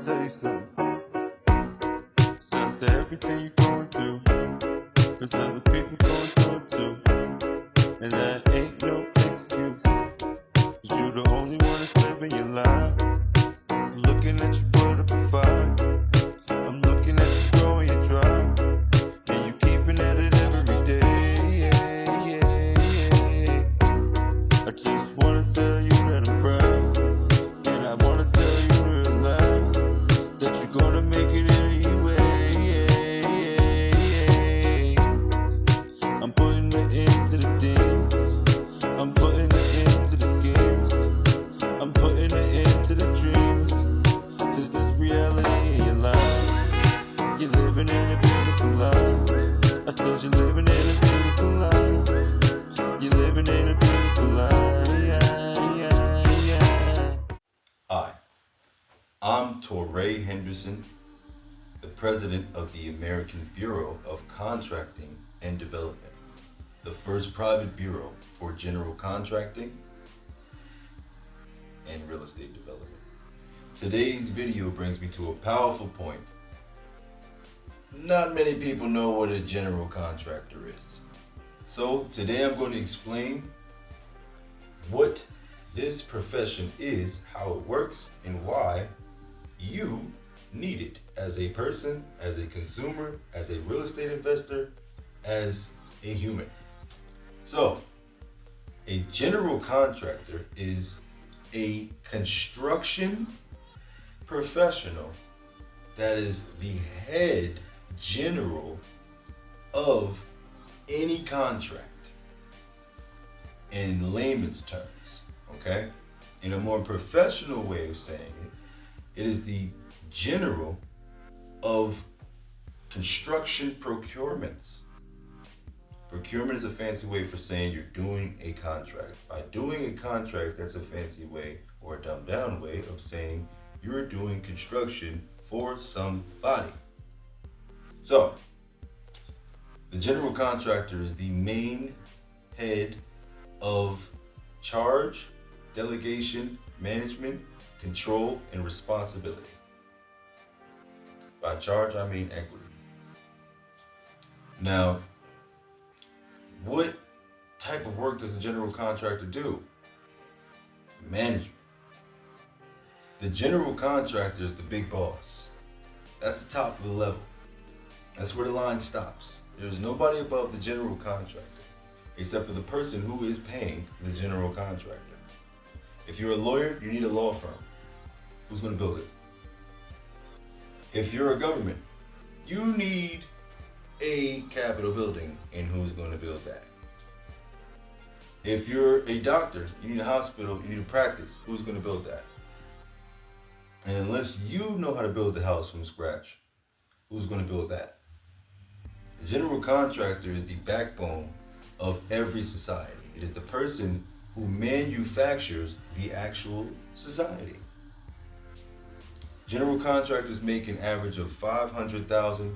tell you something. Just to everything you're going through, cause other people going through it too. And that ain't no excuse, cause you're the only one that's living your life. Looking at you put up a fight, I'm looking at you growing your drive, and you keeping at it every day. I just wanna tell you that I'm proud, and I wanna tell you real loud that you're gonna make it anyway. I'm putting the end to the things, I'm putting the end to the schemes, I'm putting the end to the dreams, cause this reality in your life, you're living in a beautiful life. I said you're living in a beautiful life, you're living in a beautiful life. Hi, I'm Toure Henderson, the president of the American Bureau of Contracting and Development, the first private bureau for general contracting and real estate development. Today's video brings me to a powerful point. Not many people know what a general contractor is. So today I'm going to explain what this profession is, how it works, and why you need it as a person, as a consumer, as a real estate investor, as a human. So, a general contractor is a construction professional that is the head general of any contract in layman's terms. Okay? In a more professional way of saying it, it is the general of construction procurements. Procurement is a fancy way for saying you're doing a contract. By doing a contract, that's a fancy way or a dumbed down way of saying you're doing construction for somebody. So, the general contractor is the main head of charge, delegation, management, control, and responsibility. By charge, I mean equity. Now, what type of work does a general contractor do? Management. The general contractor is the big boss. That's the top of the level. That's where the line stops. There's nobody above the general contractor except for the person who is paying the general contractor. If you're a lawyer, you need a law firm. Who's going to build it? If you're a government, you need a Capitol building, and who's going to build that? If you're a doctor, you need a hospital, you need a practice, who's going to build that? And unless you know how to build the house from scratch, who's going to build that? The general contractor is the backbone of every society. It is the person who manufactures the actual society. General contractors make an average of $500,000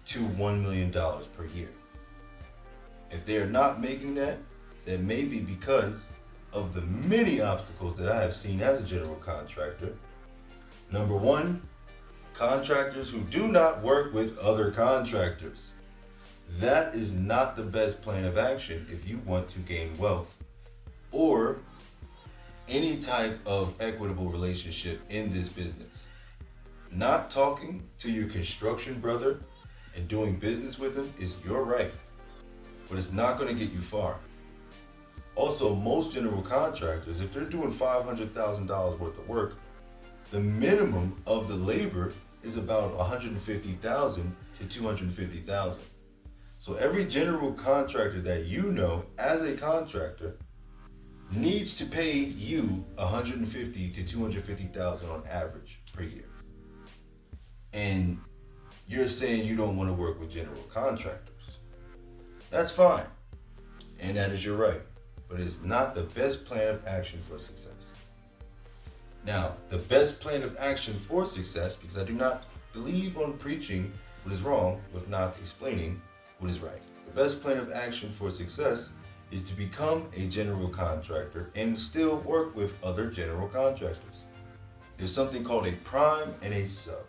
to $1 million per year. If they are not making that, that may be because of the many obstacles that I have seen as a general contractor. Number one, contractors who do not work with other contractors. That is not the best plan of action if you want to gain wealth or any type of equitable relationship in this business. Not talking to your construction brother and doing business with him is your right, but it's not going to get you far. Also, most general contractors, if they're doing $500,000 worth of work, the minimum of the labor is about $150,000 to $250,000. So every general contractor that you know as a contractor needs to pay you $150,000 to $250,000 on average per year. And you're saying you don't want to work with general contractors. That's fine, and that is your right, but it's not the best plan of action for success. Now, the best plan of action for success, because I do not believe on preaching what is wrong with not explaining what is right. The best plan of action for success is to become a general contractor and still work with other general contractors. There's something called a prime and a sub.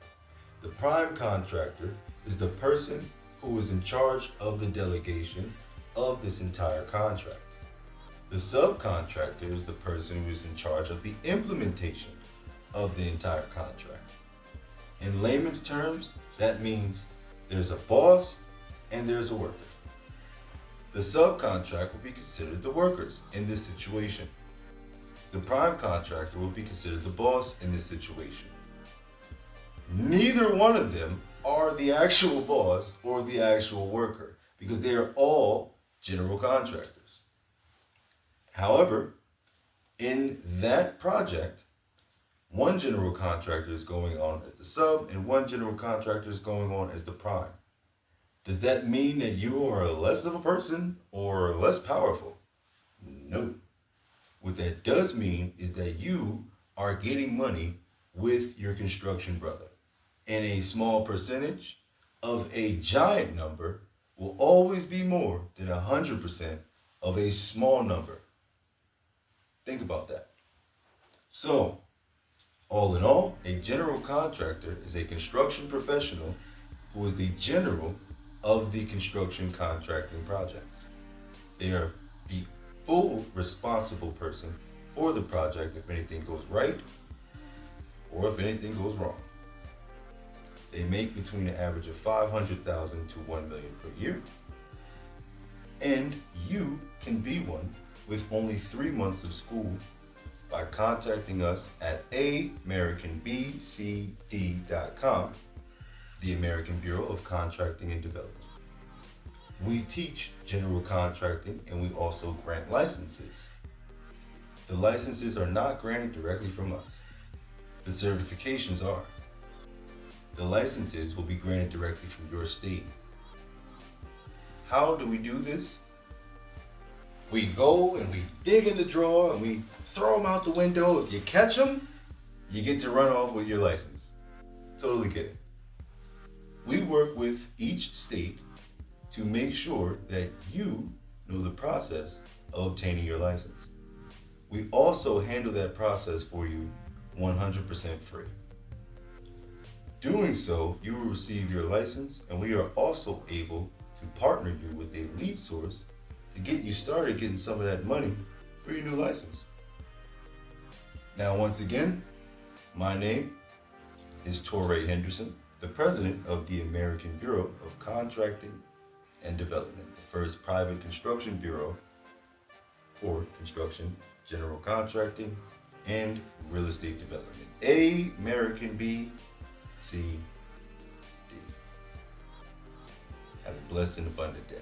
The prime contractor is the person who is in charge of the delegation of this entire contract. The subcontractor is the person who is in charge of the implementation of the entire contract. In layman's terms, that means there's a boss and there's a worker. The subcontract will be considered the workers in this situation. The prime contractor will be considered the boss in this situation. Neither one of them are the actual boss or the actual worker because they are all general contractors. However, in that project, one general contractor is going on as the sub and one general contractor is going on as the prime. Does that mean that you are less of a person or less powerful? No. What that does mean is that you are getting money with your construction brother. And a small percentage of a giant number will always be more than 100% of a small number. Think about that. So, all in all, a general contractor is a construction professional who is the general of the construction contracting projects. They are the full responsible person for the project if anything goes right or if anything goes wrong. They make between an average of $500,000 to $1 million per year. And you can be one with only 3 months of school by contacting us at americanbcd.com, the American Bureau of Contracting and Development. We teach general contracting and we also grant licenses. The licenses are not granted directly from us. The certifications are. The licenses will be granted directly from your state. How do we do this? We go and we dig in the drawer and we throw them out the window. If you catch them, you get to run off with your license. Totally kidding. We work with each state to make sure that you know the process of obtaining your license. We also handle that process for you 100% free. Doing so, you will receive your license, and we are also able to partner you with a lead source to get you started getting some of that money for your new license. Now, once again, my name is Toure Henderson, the president of the American Bureau of Contracting and Development, the first private construction bureau for construction, general contracting, and real estate development. American BCD. Have a blessed and abundant day.